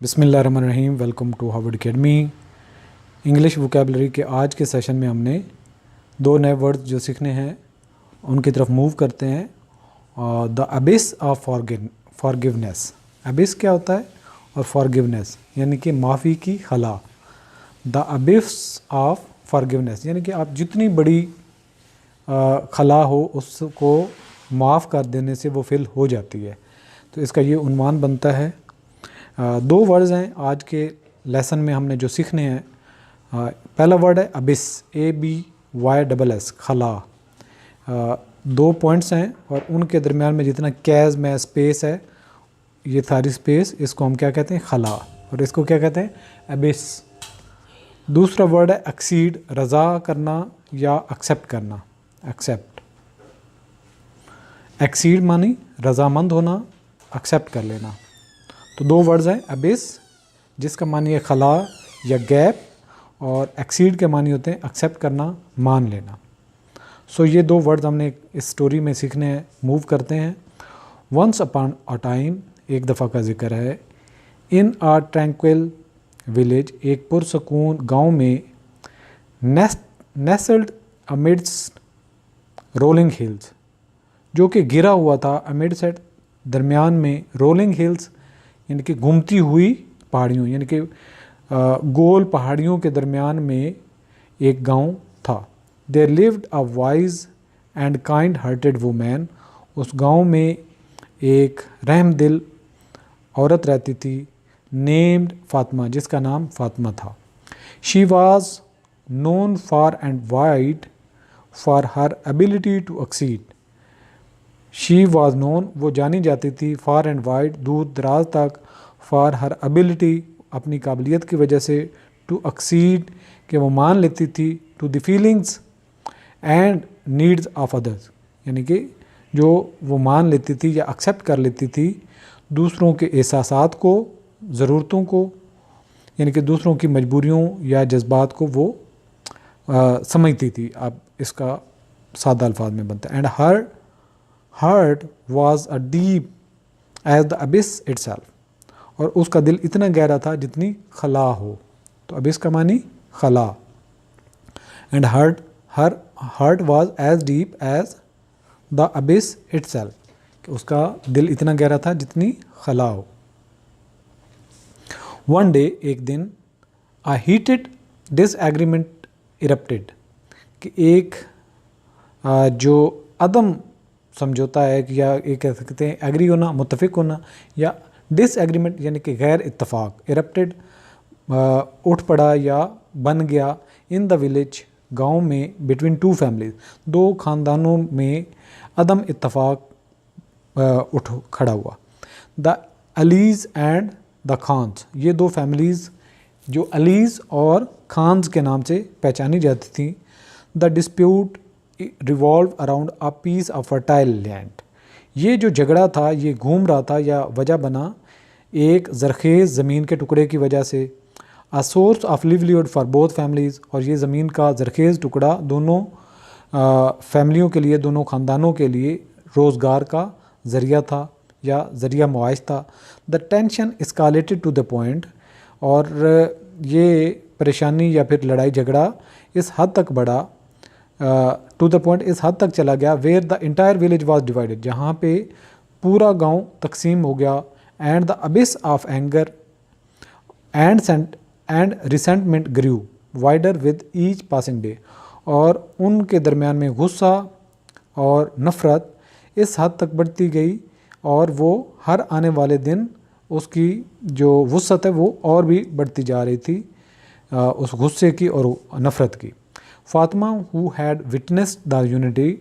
बिस्मिल्लाहिर्रहमानिर्रहीम। Welcome to Harvard academy. English vocabulary के आज के सेशन में हमने दो नए वर्ड्स जो सीखने हैं उनकी तरफ मूव करते हैं। The abyss of forgiveness. Abish क्या होता है और फॉरगिवनेस यानी कि माफ़ी की खला। द अबिस ऑफ फॉरगिवनेस यानी कि आप जितनी बड़ी खला हो उसको माफ़ कर देने से वो फिल हो जाती है। तो इसका ये उन्वान बनता है। दो वर्ड्स हैं आज के लेसन में हमने जो सीखने हैं। पहला वर्ड है अबिस, ABYSS, खला। दो पॉइंट्स हैं और उनके दरमियान में जितना कैज में स्पेस है, ये सारी स्पेस, इसको हम क्या कहते हैं, खला, और इसको क्या कहते हैं, अबिस। दूसरा वर्ड है एक्सीड, रज़ा करना या एक्सेप्ट करना। एक्सेप्ट, एक्सीड मानी रज़ामंद होना, एक्सेप्ट कर लेना। तो दो वर्ड्स हैं, अबिस जिसका मानी है खला या गैप, और एक्सीड के मानी होते हैं एक्सेप्ट करना, मान लेना। सो ये दो वर्ड्स हमने इस स्टोरी में सीखने हैं। मूव करते हैं। वंस अपॉन अ टाइम, एक दफ़ा का जिक्र है। इन आ ट्रैंक्विल विलेज, एक पुरसकून गांव में, नेस्ल्ड अमिड्स्ट रोलिंग हिल्स, जो कि घिरा हुआ था, अमिड्स्ट दरमियान में, रोलिंग हिल्स यानी कि घूमती हुई पहाड़ियों, यानी कि गोल पहाड़ियों के दरमियान में एक गांव था। There lived a wise and kind hearted women, उस गांव में एक रहमदिल औरत रहती थी, नेम्ड फातिमा, जिसका नाम फातिमा था। She was known far and wide for her ability to exceed. She was known, वो जानी जाती थी, फार एंड वाइड, दूर दराज तक, फार हर एबिलिटी, अपनी काबिलियत की वजह से, टू एक्सीड, कि वो मान लेती थी, to the feelings and needs of others, यानी कि जो वो मान लेती थी या एक्सेप्ट कर लेती थी दूसरों के एहसासात को, ज़रूरतों को, यानी कि दूसरों की मजबूरियों या जज्बात को वो समझती थी। अब इसका सादा अल्फाज में बनता है। And her heart was a deep as the abyss itself, और उसका दिल इतना गहरा था जितनी खला हो। तो अबिस का मानी खला। And her heart was as deep as the abyss itself, कि उसका दिल इतना गहरा था जितनी खला हो। वन डे, एक दिन, अ हीटेड डिसएग्रीमेंट इरप्टेड, कि एक जो अदम समझौता है कि या एक कह सकते हैं एग्री होना, मुत्तफिक होना, या डिसएग्रीमेंट यानी कि गैर इत्तफाक, इरप्टेड उठ पड़ा या बन गया, इन द विलेज, गांव में, बिटवीन टू फैमिलीज, दो ख़ानदानों में अदम इत्तफाक उठ खड़ा हुआ। The Alis and the Khans, ये दो फैमिलीज़ जो अलीज़ और खान्स के नाम से पहचानी जाती थी। The dispute revolve around a piece of fertile land, ये जो झगड़ा था ये घूम रहा था या वजह बना एक ज़रखेज़ ज़मीन के टुकड़े की वजह से। A source of livelihood for both families, और ये ज़मीन का ज़रखेज़ टुकड़ा दोनों फैमिलियों के लिए, दोनों ख़ानदानों के लिए रोज़गार का ज़रिया था या ज़रिया मुआइश था। The tension escalated to the point, और ये परेशानी या फिर लड़ाई झगड़ा इस हद तक बढ़ा, टू द पॉइंट, इस हद तक चला गया, where the entire village was divided, जहाँ पे पूरा गांव तकसीम हो गया। And the abyss of anger and resentment grew wider with each passing day, और उनके दरमियान में गुस्सा और नफ़रत इस हद तक बढ़ती गई, और वो हर आने वाले दिन उसकी जो वुसअत है वो और भी बढ़ती जा रही थी, उस गुस्से की और नफ़रत की। Fatima who had witnessed the unity,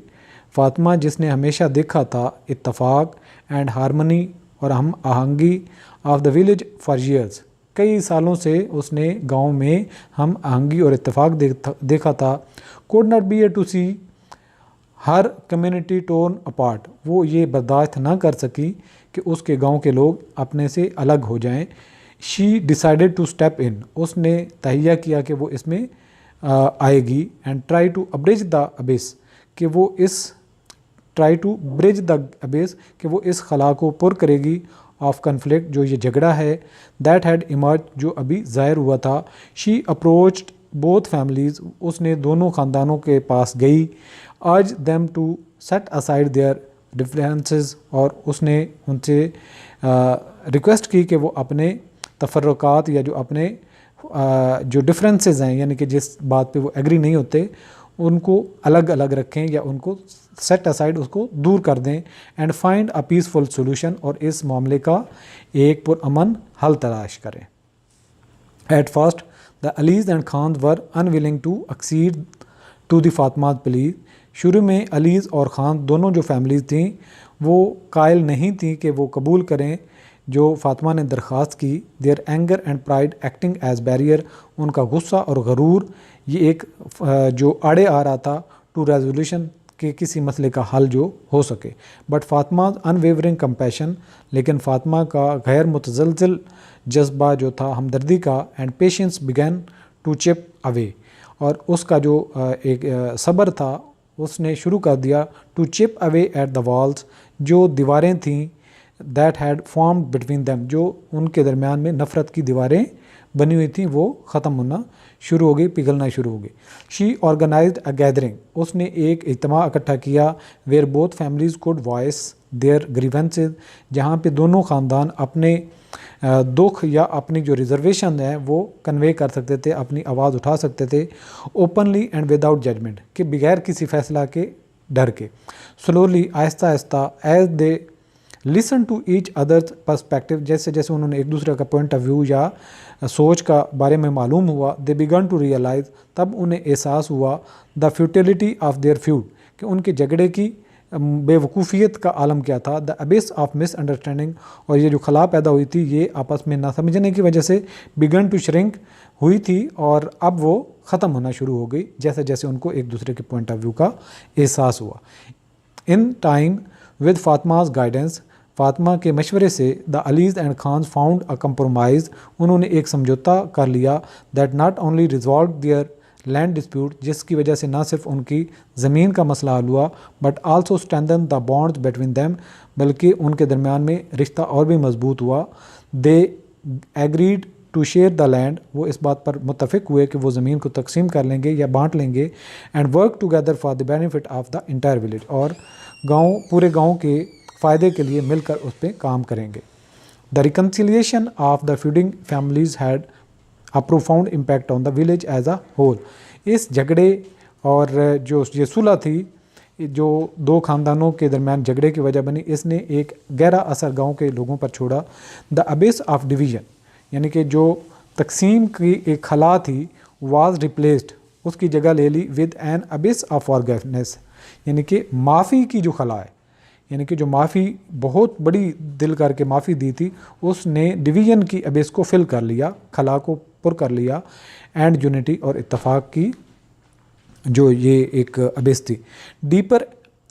Fatima जिसने हमेशा देखा था इत्तफाक एंड हारमनी और हम आहंगी of the village for years, कई सालों से उसने गांव में हम आहंगी और इत्तफाक देखा था। Could not bear to see her community torn apart, वो ये बर्दाश्त ना कर सकी कि उसके गांव के लोग अपने से अलग हो जाएं। She decided to step in, उसने तहिया किया कि वो इसमें आएगी। And try to bridge the abyss, कि वो इस try to bridge the abyss, कि वो इस खला को पुर करेगी ऑफ कन्फ्लिक्ट, जो ये झगड़ा है, दैट हैड इमर्ज, जो अभी ज़ाहिर हुआ था, शी अप्रोच्ड बोथ फैमिलीज़, उसने दोनों ख़ानदानों के पास गई, urge them to set aside their differences, और उसने उनसे रिक्वेस्ट की कि वो अपने तफर्रुकात या जो अपने जो डिफरेंसेस हैं, यानी कि जिस बात पे वो एग्री नहीं होते, उनको अलग अलग रखें या उनको सेट असाइड, उसको दूर कर दें, and find a peaceful solution, और इस मामले का एक पुरअमन हल तलाश करें। At first the Alis and Khan were unwilling to accede to the फातिमा's प्ली। शुरू में अलीज़ और ख़ान दोनों जो फैमिलीज़ थीं वो कायल नहीं थी कि वो कबूल करें जो फातिमा ने दरख्वास्त की। Their anger and pride acting as barrier, उनका गुस्सा और गरूर ये एक जो आड़े आ रहा था टू रेजोल्यूशन के किसी मसले का हल जो हो सके। बट फातिमा अनवेवरिंग कंपैशन, लेकिन फातिमा का गैर मुतज़लज़िल जज्बा जो था हमदर्दी का, and patience began to chip away, और उसका जो एक सब्र था उसने शुरू कर दिया to chip away at the walls, जो दीवारें थीं that had formed between them, जो उनके दरमियान में नफ़रत की दीवारें बनी हुई थी वो ख़त्म होना शुरू हो गई, पिघलना शुरू हो गई। शी ऑर्गेनाइज्ड अ गैदरिंग, उसने एक इज्तिमा इकट्ठा किया, where both families could voice their grievances, जहाँ पे दोनों ख़ानदान अपने दुख या अपनी जो रिजर्वेशन है वो कन्वे कर सकते थे, अपनी आवाज़ उठा सकते थे, ओपनली एंड विदाउट जजमेंट, कि बगैर किसी फैसला के डर के। स्लोली, आहिस्ता आहिस्ता, as they listen to each others perspective, जैसे जैसे उन्होंने एक दूसरे का पॉइंट ऑफ व्यू या सोच का बारे में मालूम हुआ, दे बिगन टू रियलाइज़, तब उन्हें एहसास हुआ the futility of their feud, कि उनके झगड़े की बेवकूफ़ियत का आलम क्या था, द अबिस ऑफ मिसअंडरस्टैंडिंग, और ये जो खला पैदा हुई थी ये आपस में ना समझने की वजह से बिगन टू श्रिंक हुई थी, और अब वो ख़त्म होना शुरू हो गई जैसे जैसे उनको एक दूसरे के पॉइंट ऑफ व्यू का एहसास हुआ। इन टाइम विद फातिमा's गाइडेंस, फातिमा के मशवरे से the Alis and Khan found a compromise, उन्होंने एक समझौता कर लिया, that not only resolve their land dispute, जिसकी वजह से ना सिर्फ उनकी ज़मीन का मसला हल हुआ, but also strengthen the bonds between them, बल्कि उनके दरमियान में रिश्ता और भी मजबूत हुआ। They agreed to share the land, वो इस बात पर मुत्तफिक हुए कि वो ज़मीन को तकसीम कर लेंगे या बांट लेंगे, and work together for the benefit of the entire village, और गाँव पूरे गाँव के फ़ायदे के लिए मिलकर उस पर काम करेंगे। The reconciliation of the feuding families had a profound impact on the village as a whole. इस झगड़े और जो ये सुलह थी जो दो ख़ानदानों के दरमियान झगड़े की वजह बनी, इसने एक गहरा असर गांव के लोगों पर छोड़ा। द अबिस ऑफ डिवीज़न, यानी कि जो तकसीम की एक खला थी, वाज रिप्लेस्ड, उसकी जगह ले ली with an abyss of forgiveness, यानी कि माफ़ी की जो खला है, यानी कि जो माफ़ी बहुत बड़ी दिल करके माफ़ी दी थी, उसने डिवीज़न की अबिस को फिल कर लिया, खला को पुर कर लिया, एंड यूनिटी और इत्तफाक की जो ये एक अबिस थी, deeper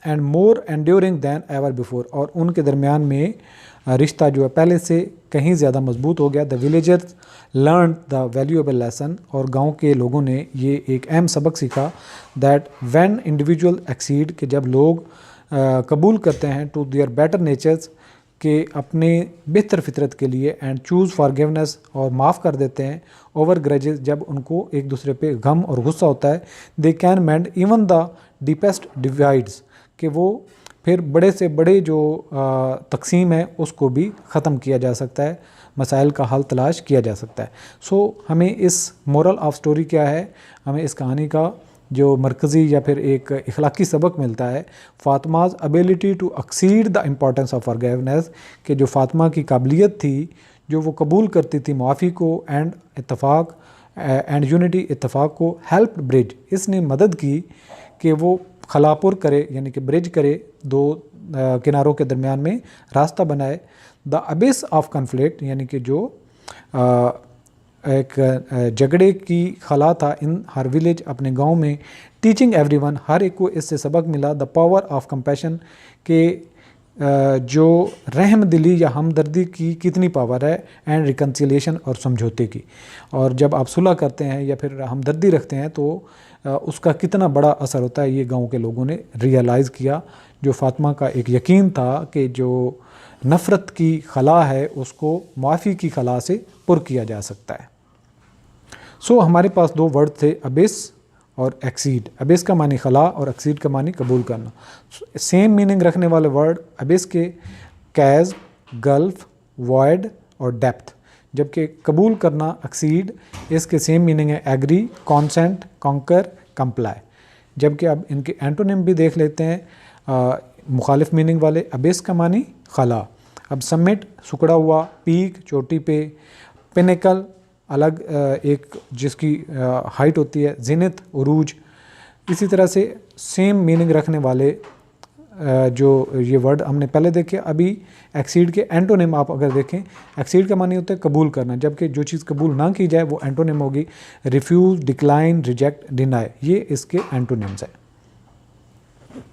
and more enduring than ever before, और उनके दरमियान में रिश्ता जो है पहले से कहीं ज़्यादा मजबूत हो गया। The villagers learn the valuable lesson, और गांव के लोगों ने ये एक अहम सबक सीखा, दैट व्हेन इंडिविजुअल एक्सीड, कि जब लोग कबूल करते हैं टू देयर बेटर नेचर्स, के अपने बेहतर फितरत के लिए, एंड चूज़ फॉरगिवनेस, और माफ़ कर देते हैं, ओवर ग्रजेस, जब उनको एक दूसरे पे गम और गुस्सा होता है, they can mend even the deepest divides, कि वो फिर बड़े से बड़े जो तकसीम है उसको भी ख़त्म किया जा सकता है, मसाइल का हल तलाश किया जा सकता है। सो हमें इस मोरल ऑफ स्टोरी क्या है, हमें इस कहानी का जो मरकज़ी या फिर एक इखलाकी सबक मिलता है, फातिमा's ability to accede the importance of forgiveness, कि जो फातिमा की काबिलियत थी, जो वो कबूल करती थी माफ़ी को, एंड इत्तफाक एंड यूनिटी, इत्तफाक को, हेल्प ब्रिज, इसने मदद की कि वो खलापुर करे, यानी कि ब्रिज करे, दो किनारों के दरमियान में रास्ता बनाए। द अबिस ऑफ कन्फ्लिक्ट, यानी कि जो एक झगड़े की खला था इन हर विलेज, अपने गांव में, टीचिंग एवरीवन, हर एक को इससे सबक मिला, द पावर ऑफ कंपैशन, के जो रहम दिली या हमदर्दी की कितनी पावर है एंड रिकन्सिलिएशन और समझौते की, और जब आप सुलह करते हैं या फिर हमदर्दी रखते हैं तो उसका कितना बड़ा असर होता है, ये गांव के लोगों ने रियलाइज़ किया। जो फातिमा का एक यकीन था कि जो नफ़रत की खला है उसको माफ़ी की खला से पुर किया जा सकता है। सो हमारे पास दो वर्ड थे, अबिस और एक्सीड। अबिस का मानी खला और एक्सीड का मानी कबूल करना। सेम मीनिंग रखने वाले वर्ड अबिस के कैज, गल्फ, वॉइड और डेप्थ, जबकि कबूल करना एक्सीड, इसके सेम मीनिंग है एग्री, कॉन्सेंट, कॉन्कर, कंप्लाई। जबकि अब इनके एंटोनिम भी देख लेते हैं मुखालिफ मीनिंग वाले। अबिस का मानी खला। अब समिट सुकड़ा हुआ, पीक चोटी पे, पिनेकल अलग एक जिसकी हाइट होती है, जिनत उरूज। इसी तरह से सेम मीनिंग रखने वाले जो ये वर्ड हमने पहले देखे। अभी एक्सीड के एंटोनिम आप अगर देखें, एक्सीड का मानी होता है कबूल करना, जबकि जो चीज़ कबूल ना की जाए वो एंटोनिम होगी रिफ्यूज़, डिक्लाइन, रिजेक्ट, डिनाई। ये इसके एंटोनिम्स हैं।